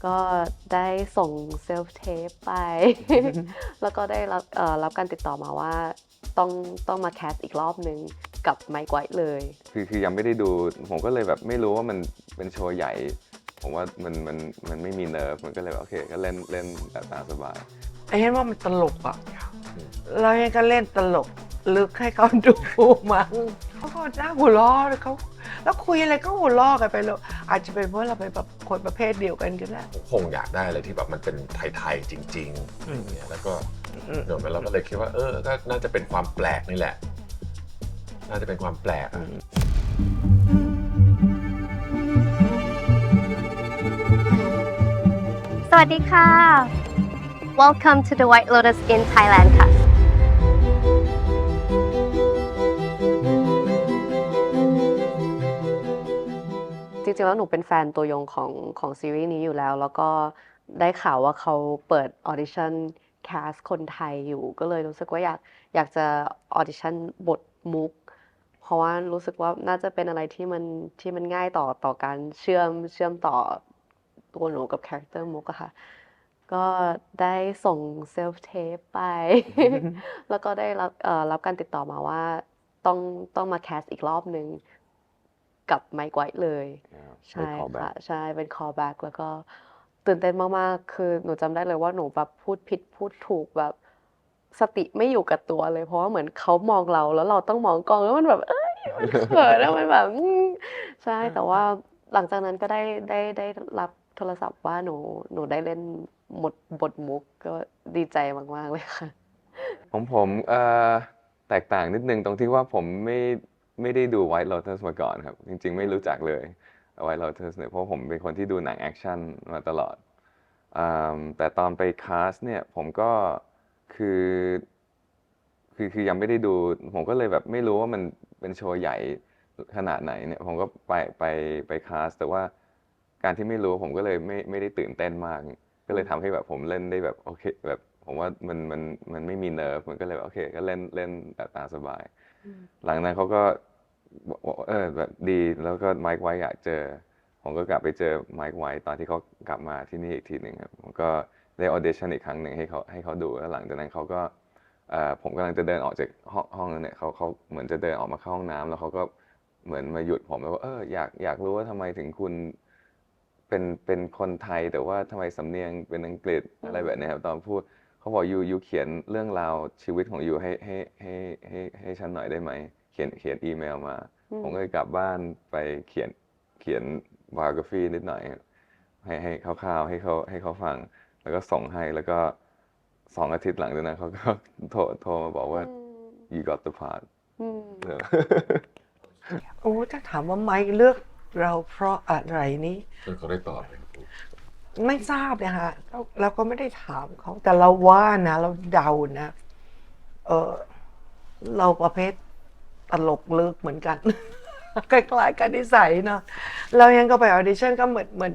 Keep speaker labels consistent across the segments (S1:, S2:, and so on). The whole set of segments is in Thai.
S1: ก็ได้ส่งเซลฟ์เทปไป แล้วก็ได้รับการติดต่อมาว่าต้องมาแคสอีกรอบนึงกับไมค์ไวท์เลย
S2: คือยังไม่ได้ดูผมก็เลยแบบไม่รู้ว่ามันเป็นโชว์ใหญ่ผมว่ามันไม่มีเนิร์ฟมันก็เลยโอเคก็เล่นแบบตามสบาย
S3: เห็นว่ามันตลกอ่ะเราเห็นก็เล่นตลกลึกให้เขาดูมั้งเขาก็น่าหัวล้อเขาแล้วคุยอะไรก็หัวล้อกันไปแล้วอาจจะเป็นเพราะเราเป็นแบบคนประเภทเดียวกันก็ได้
S4: คงอยากได้อะไรที่แบบมันเป็นไทยๆจริงๆอย่างเงี้ยแล้วก็เดี๋ยวเราก็เลยคิดว่าก็น่าจะเป็นความแปลกนี่แหละน่าจะเป็นความแปลก
S5: สวัสดีค่ะ Welcome to the White Lotus in Thailand ค่ะ
S1: จริงๆแล้วหนูเป็นแฟนตัวยงของซีรีส์นี้อยู่แล้วก็ได้ข่าวว่าเขาเปิดออดิชั่นแคสคนไทยอยู่ก็เลยรู้สึกว่าอยากจะออดิชั่นบทมุกเพราะว่ารู้สึกว่าน่าจะเป็นอะไรที่มันง่ายต่อการเชื่อมต่อตัวหนูกับคาแรคเตอร์มุกอะค่ะก็ได้ส่งเซลฟ์เทปไป แล้วก็ได้รับการติดต่อมาว่าต้องมาแคสอีกรอบนึงกับไมค์ไวท์เลยใช่ค่ะใช่เป็น callback แล้วก็ตื่นเต้นมากๆคือหนูจำได้เลยว่าหนูแบบพูดผิดพูดถูกแบบสติไม่อยู่กับตัวเลยเพราะว่าเหมือนเขามองเราแล้วเราต้องมองกล้องแล้วมันแบบมันเขินแล้วมันแบบใช่แต่ว่าหลังจากนั้นก็ได้รับโทรศัพท์ว่าหนูได้เล่นบทมุกก็ดีใจมากๆเลยค่ะ
S2: ของผมแตกต่างนิดนึงตรงที่ว่าผมไม่ได้ดู White Lotus มาก่อนครับจริงๆไม่รู้จักเลย White Lotus เนี่ยเพราะผมเป็นคนที่ดูหนังแอคชั่นมาตลอดแต่ตอนไปคาสเนี่ยผมก็คือยังไม่ได้ดูผมก็เลยแบบไม่รู้ว่ามันเป็นโชว์ใหญ่ขนาดไหนเนี่ยผมก็ไปคาสแต่ว่าการที่ไม่รู้ผมก็เลยไม่ได้ตื่นเต้นมากก็เลยทำให้แบบผมเล่นได้แบบโอเคแบบผมว่ามันไม่มีเนิร์ฟมันก็เลยโอเคก็เล่นแบบตามสบายหลังนั้นเขาก็บอกแบบดีแล้วก็ไมค์ไวท์อยากเจอผมก็กลับไปเจอไมค์ไวท์ตอนที่เขากลับมาที่นี่อีกทีหนึ่งครับผมก็ได้ออเดชั่นอีกครั้งหนึ่งให้เขาดูแล้วหลังจากนั้นเขาก็ผมกำลังจะเดินออกจากห้องนั้นเนี่ยเขาเหมือนจะเดินออกมาเข้าห้องน้ำแล้วเขาก็เหมือนมาหยุดผมแล้วว่าอยากรู้ว่าทำไมถึงคุณเป็นคนไทยแต่ว่าทำไมสำเนียงเป็นอังกฤษอะไรแบบนี้ครับตอนพูดเขาบอกยูเขียนเรื่องราวชีวิตของยูให้ฉันหน่อยได้ไหมเขียนอีเมลมาผมก็เลยกลับบ้านไปเขียนbiography นิดหน่อยให้คร่าวๆให้เขาฟังแล้วก็ส่งให้แล้วก็2 อาทิตย์หลังจากนั้นเขาก็โทรมาบอกว่า you got the part
S3: โอ้ถ้าถามว่าไมค์เลือกเราเพราะอะไรนี้
S4: เขาได้ตอบไหม
S3: ไม่ทราบเลยค่ะเราก็ไม่ได้ถามเขาแต่เราว่านะเราเดานะเราประเภทตลกลึกเหมือนกัน คล้ายๆกันนิสัยเนาะเรายังก็ไปออดิชั่นก็เหมือ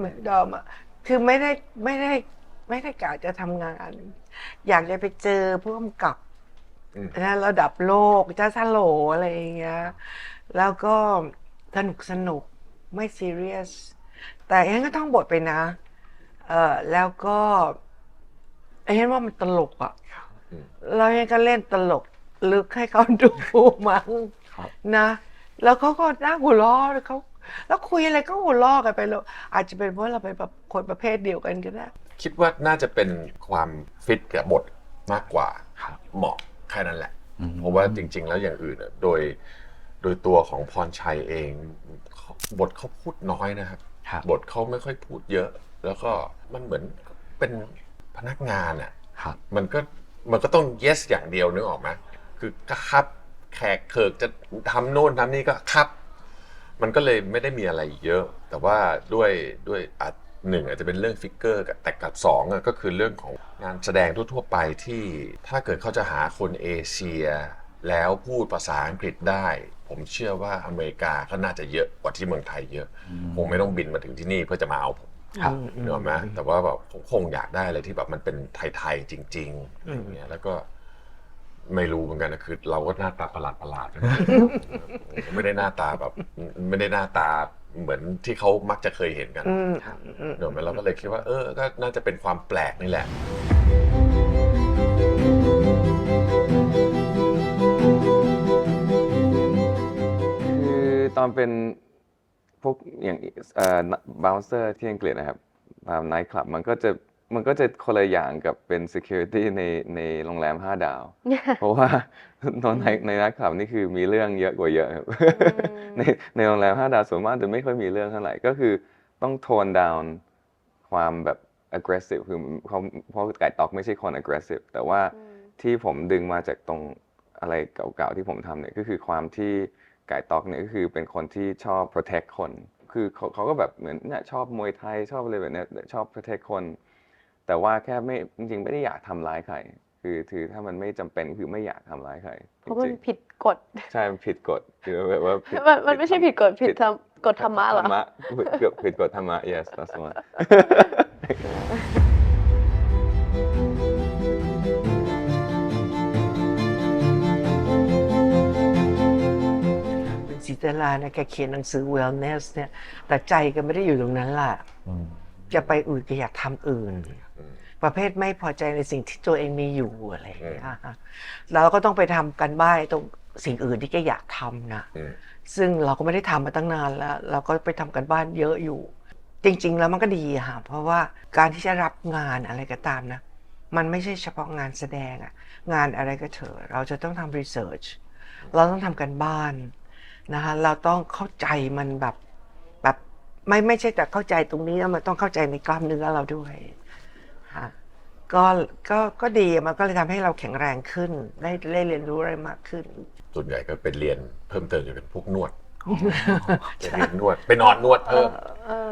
S3: นเดิมอ่ะคือไม่ได้กะจะทำงาน อยากจะไปเจอผู้กำกับนะระดับโลกจ้าซาโหลอะไรอย่างเงี้ยแล้วก็สนุกไม่ซีเรียสแต่เอ็นก็ต้องบทไปนะแล้วก็เห็นว่ามันตลกอ่ะเราเอ็นก็เล่นตลกลึกให้เขาดูมั้งนะแล้วเขาก็น่าหัวล้อเขาแล้วคุยอะไรก็หัวล้อกันไปแล้วอาจจะเป็นเพราะเราเป็นแบบคนประเภทเดียวกันก็ได้
S4: คิดว่าน่าจะเป็นความฟิตกับบทมากกว่าเหมาะแค่นั้นแหละเพราะว่าจริงๆแล้วอย่างอื่นโดยตัวของพรชัยเองบทเขาพูดน้อยนะครับบทเขาไม่ค่อยพูดเยอะแล้วก็มันเหมือนเป็นพนักงานอ่ะมันก็ต้อง yes อย่างเดียวนึกออกไหมคือครับแขกเขิกจะทำโน่นทำนี่ก็ครับมันก็เลยไม่ได้มีอะไรเยอะแต่ว่าด้วยหนึ่งอาจจะเป็นเรื่องฟิกเกอร์แต่กับสองก็คือเรื่องของงานแสดงทั่วๆไปที่ถ้าเกิดเขาจะหาคนเอเชียแล้วพูดภาษาอังกฤษได้ผมเชื่อว่าอเมริกาก็น่าจะเยอะกว่าที่เมืองไทยเยอะคงไม่ต้องบินมาถึงที่นี่เพื่อจะมาเอาผมเนอะไหมแต่ว่าแบบผมคงอยากได้อะไรที่แบบมันเป็นไทยๆจริงๆอย่างเงี้ยแล้วก็ไม่รู้เหมือนกันนะคือเราก็หน้าตาประหลาดไม่ได้หน้าตาแบบไม่ได้หน้าตา เหมือนที่เขามักจะเคยเห็นกันเดี๋ยวเราก็เลยคิดว่าก็น่าจะเป็นความแปลกนี่แหละ
S2: คือตอนเป็นพวกอย่างbouncer ที่อังกฤษนะครับตามไนท์คลับมันก็จะคนละอย่างกับเป็น security ในโรงแรม5 ดาว เพราะว่าตอนในไนท์คลับนี่คือมีเรื่องเยอะกว่าเยอะครับ ในโรงแรม5 ดาวส่วนมากจะไม่ค่อยมีเรื่องเท่าไหร่ก็คือต้องโทน down ความแบบ aggressive คือเพราะไก่ต๊อกไม่ใช่คน aggressive แต่ว่าที่ผมดึงมาจากตรงอะไรเก่าๆที่ผมทำเนี่ยก็คือความที่ไก่ต๊อกเนี่ยก็คือเป็นคนที่ชอบ protect คนคือเขาก็แบบเหมือนเนี่ยชอบมวยไทยชอบอะไรแบบเนี้ยชอบ protect คนแต่ว่าแค่ไม่จริงๆไม่ได้อยากทำร้ายใครคือถ้ามันไม่จำเป็นคือไม่อยากทำร้ายใคร
S1: เพราะมันผิดกฎ
S2: ใช่มันผิดกฎคือแบบว่าผิด
S1: มันไม่ใช่ผิดกฎผิดกฎธรรมะเหรอ
S2: เกือบผิดกฎธรรมะ yes that's one
S3: เป็นศรีตลาเนี่ยแกเขียนหนังสือ wellness เนี่ยแต่ใจก็ไม่ได้อยู่ตรงนั้นล่ะจะไปอื่นก็อยากทำอื่น ประเภทไม่พอใจในสิ่งที่ตัวเองมีอยู่อะไรอย่างเงี้ยเราก็ต้องไปทำกันบ้านตรงสิ่งอื่นที่แกอยากทำนะซึ่งเราก็ไม่ได้ทำมาตั้งนานแล้วเราก็ไปทำกันบ้านเยอะอยู่ จริงๆแล้วมันก็ดีค่ะเพราะว่าการที่จะรับงานอะไรก็ตามนะมันไม่ใช่เฉพาะงานแสดงอะงานอะไรก็เถอะเราจะต้องทำรีเสิร์ชเราต้องทำกันบ้านนะคะเราต้องเข้าใจมันแบบไม่ใช่แต่เข้าใจตรงนี้แล้วมันต้องเข้าใจในกล้ามเนื้อเราด้วยค่ะก็ดีมันก็เลยทำให้เราแข็งแรงขึ้นได้เรียนรู้อะไรมากขึ้น
S4: ส่วนใหญ่ก็เป็นเรียนเพิ่มเติมจะเป็นพวกนวดไปเรียนนวดไปนอนนวดเพิ่ม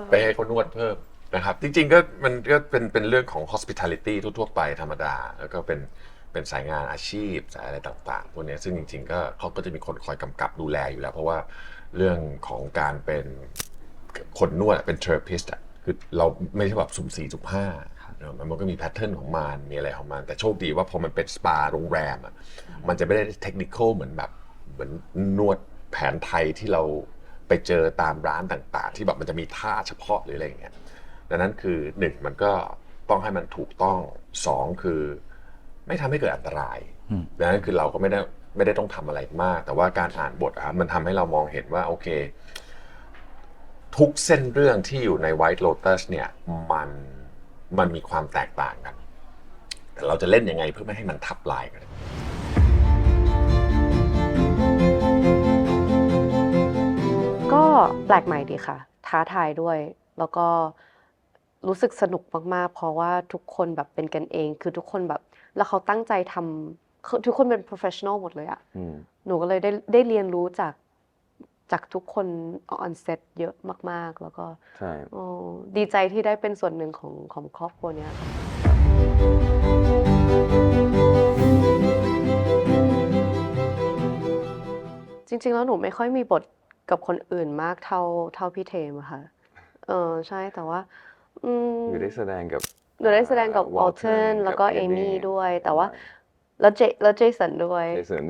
S4: ไปให้เขานวดเพิ่มนะครับจริงๆก็มันก็เป็นเรื่องของ hospitality ทั่วๆไปธรรมดาแล้วก็เป็นสายงานอาชีพสายอะไรต่างๆพวกนี้ซึ่งจริงๆก็เขาก็จะมีคนคอยกำกับดูแลอยู่แล้วเพราะว่าเรื่องของการเป็นคนนวดเป็น therapist อ่ะคือเราไม่ใช่แบบสุ่ม4สุ่ม5มันก็มีแพทเทิร์นของมันมีอะไรของมันแต่โชคดีว่าพอมันเป็นสปาโรงแรมอ่ะมันจะไม่ได้เทคนิคเหมือนนวดแผนไทยที่เราไปเจอตามร้านต่างๆที่แบบมันจะมีท่าเฉพาะหรืออะไรอย่างเงี้ยดังนั้นคือ1มันก็ต้องให้มันถูกต้อง2คือไม่ทำให้เกิดอันตรายดังนั้นคือเราก็ไม่ได้ต้องทำอะไรมากแต่ว่าการอ่านบทมันทำให้เรามองเห็นว่าโอเคทุกเส้นเรื่องที่อยู่ใน White Lotus เนี่ยมันมีความแตกต่างกันแต่เราจะเล่นยังไงเพื่อไม่ให้มันทับลายกัน
S1: ก็แปลกใหม่ดีค่ะท้าทายด้วยแล้วก็รู้สึกสนุกมากๆเพราะว่าทุกคนแบบเป็นกันเองคือทุกคนแบบแล้วเขาตั้งใจทำทุกคนเป็น professional หมดเลยอะหนูก็เลยได้เรียนรู้จากทุกคน on set เยอะมากๆแล้วก็
S2: ใช่
S1: ดีใจที่ได้เป็นส่วนหนึ่งของครอบครัวเนี้ยค่ะจริงๆแล้วหนูไม่ค่อยมีบทกับคนอื่นมากเท่าพี่เทมอะค่ะใช่แต่ว่า
S2: อยู่ได้แสดงกับ
S1: หนูได้แสดงกับวอลเทนแล้วก็เอมี่ด้วยแต่ว่าแล้วเจสันด้วย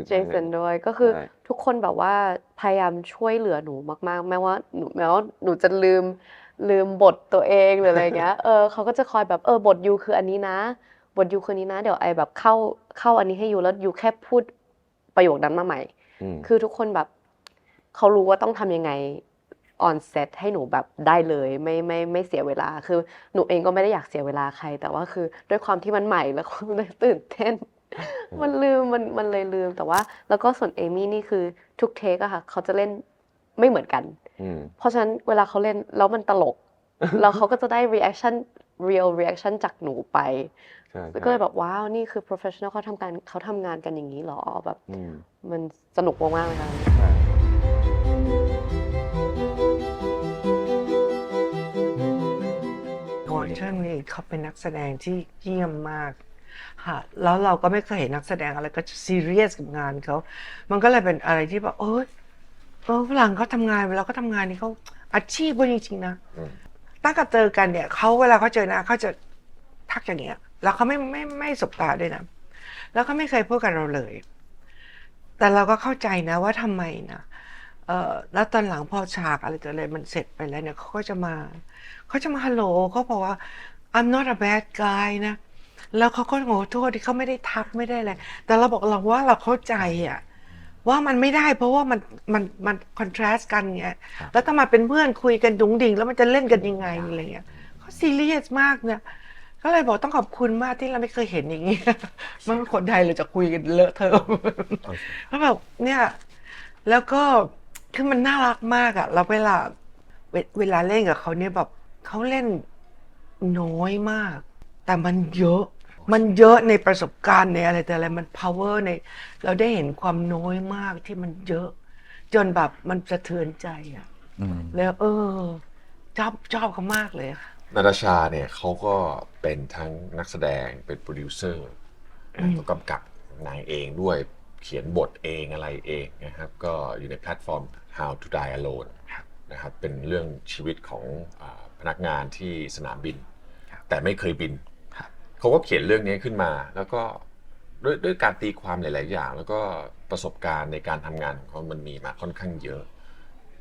S1: เจสันด้วยก็คือทุกคนแบบว่าพยายามช่วยเหลือหนูมากๆแม้ว่าหนูจะลืมบทตัวเองหรืออะไรเงี้ยเขาก็จะคอยแบบบทยูคืออันนี้นะบทยูคือนี้นะเดี๋ยวไอแบบเข้าอันนี้ให้ยูแล้วยูแค่พูดประโยคนั้นมาใหม่คือทุกคนแบบเขารู้ว่าต้องทำยังไงon set ให้หนูแบบได้เลยไม่เสียเวลาคือหนูเองก็ไม่ได้อยากเสียเวลาใครแต่ว่าคือด้วยความที่มันใหม่แล้วก็เลยตื่นเต้นมันเลยลืมแต่ว่าแล้วก็ส่วนเอมี่นี่คือทุกเทคอะค่ะเขาจะเล่นไม่เหมือนกันเพราะฉะนั้นเวลาเขาเล่นแล้วมันตลกแล้วเขาก็จะได้ real reaction จากหนูไปก็เลยแบบว้าวนี่คือ professional เขาทำงานกันอย่างนี้หรอแบบมันสนุกมากๆเลยค่ะ
S3: เชิญนี่เขาเป็นนักแสดงที่เยี่ยมมากค่ะแล้วเราก็ไม่เคยเห็นนักแสดงอะไรก็ซีเรียสกับงานเขามันก็เลยเป็นอะไรที่แบบฝรั่งเขาทำงานเวลาเขาทำงานนี่เขาอาชีพเขาจริงๆนะตั้งแต่เจอกันเนี่ยเวลาเขาเจอหน้าเขาจะทักอย่างเงี้ยแล้วเขาไม่สบตาด้วยนะแล้วเขาไม่เคยพูดกับเราเลยแต่เราก็เข้าใจนะว่าทำไมนะ แล้วตอนหลังพอฉากอะไรต่ออะไรมันเสร็จไปแล้วเนี่ยเขาก็จะมาฮัลโหลเขาบอกว่า I'm not a bad guy นะ แล้วเขาก็ขอโทษที่เขาไม่ได้ทักไม่ได้อะไรแต่เราบอกเราว่าเราเข้าใจอะว่ามันไม่ได้เพราะว่ามันคอนทราสต์กันไงแล้วถ้ามาเป็นเพื่อนคุยกันดุงดิ่งแล้วมันจะเล่นกันยังไงอะไรเงี้ยเขาซีเรียสมากเนี่ยก็เลยบอกต้องขอบคุณมากที่เราไม่เคยเห็นอย่างนี้ มันคนไทยเราจะคุยกันเลอะเทอะแล้วแบบเนี่ยแล้วก็คือมันน่ารักมากอะแล้วเวลาเล่นกับเขาเนี่ยแบบเขาเล่นน้อยมาก แต่มันเยอะในประสบการณ์ในอะไรแต่อะไรมัน power ในเราได้เห็นความน้อยมากที่มันเยอะ จนแบบมันสะเทือนใจอะแล้วชอบเขามากเลยค่ะ
S4: นาตาชาเนี่ยเขาก็เป็นทั้งนักแสดงเป็นโปรดิวเซอร์แล้วกำกับหนังเองด้วยเขียนบทเองอะไรเองนะครับก็อยู่ในแพลตฟอร์ม How to Die Alone นะครับเป็นเรื่องชีวิตของพนักงานที่สนามบินแต่ไม่เคยบินเขาก็เขียนเรื่องนี้ขึ้นมาแล้วก็ด้วยการตีความหลายๆอย่างแล้วก็ประสบการณ์ในการทำงานของเขามันมีมาค่อนข้างเยอะ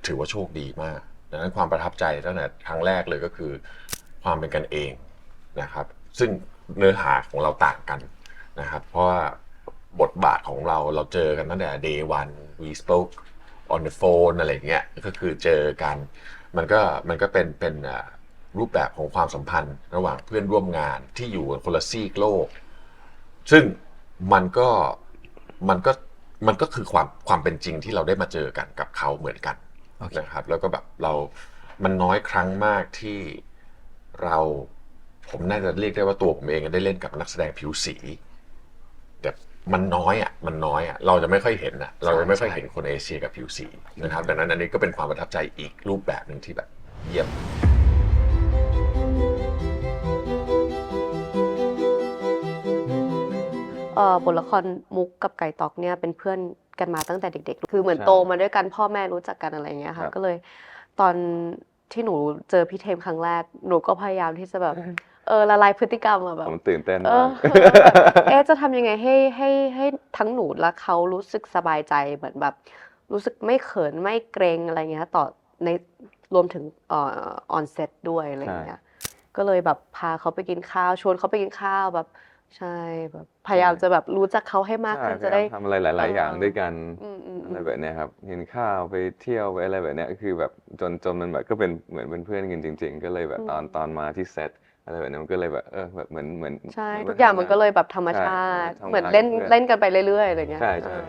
S4: ถือว่าโชคดีมากดังนั้นความประทับใจตั้งแต่ครั้งแรกเลยก็คือความเป็นกันเองนะครับซึ่งเนื้อหาของเราต่างกันนะครับเพราะว่าบทบาทของเราเจอกันตั้งแต่ day one we spoke on the phone อะไรเงี้ยก็คือเจอกันมันก็เป็นรูปแบบของความสัมพันธ์ระหว่างเพื่อนร่วมงานที่อยู่คนละซีกโลกซึ่งมันก็คือความเป็นจริงที่เราได้มาเจอกันกับเขาเหมือนกันนะครับแล้วก็แบบมันน้อยครั้งมากที่ผมน่าจะเรียกได้ว่าตัวผมเองได้เล่นกับนักแสดงผิวสีแต่มันน้อยอ่ะเราจะไม่ค่อยเห็นอ่ะเราจะไม่ค่อยเห็นคนเอเชียกับผิวสีนะครับดังนั้นอันนี้ก็เป็นความประทับใจอีกรูปแบบหนึ่งที่แบบเยี่ยม
S1: บทละครมุกกับไก่ตอกเนี่ยเป็นเพื่อนกันมาตั้งแต่เด็กๆ คือเหมือน
S2: ใช่
S1: โตมาด้วยกันพ่อแม่รู้จักกันอะไรอย่างเงี้ย
S2: ครั
S1: ค่ะ
S2: บ
S1: ก็เลยตอนที่หนูเจอพี่เทมครั้งแรกหนูก็พยายามที่จะแบบละลายพฤติกรรมอะแบบ
S2: ผมตื่นเต้น
S1: เอ
S2: มา
S1: อก จะทำยังไงให้ทั้งหนูและเขารู้สึกสบายใจเหมือนแบบรู้สึกไม่เขินไม่เกรงอะไรเงี้ยต่อในรวมถึงออนเซ็ตด้วยอะไรอย่างเงี้ยก็เลยแบบพาเขาไปกินข้าวชวนเขาไปกินข้าวแบบใช่แบบพยายามจะแบบรู้จักเขาให้มาก
S2: ใช่
S1: ขึ้น
S2: พ
S1: จะ
S2: ยายา
S1: ได้
S2: มทำอะไรหลาย ๆ อย่างด้วยกัน
S1: อืม
S2: อะไรแบบเนี้ยครับกินข้าวไปเที่ยวไปอะไรแบบเนี้ยคือแบบจนมันแบบก็เป็นเหมือนเป็นเพื่อนกันจริง ๆ ก็เลยแบบตอนมาที่เซตอะไรแบบนี้มันก็เลยแบบแบบเหมือน
S1: ใช่
S2: เห
S1: ทุกอย่างมันก็เลยแบบธรรม
S2: ใช่
S1: ชาติ
S2: ทำงาน
S1: เหมือนเล่น
S2: กับพื่
S1: เล่นกันไปเรื่อยๆอะไรเงี้ย
S2: ใช่
S1: เออ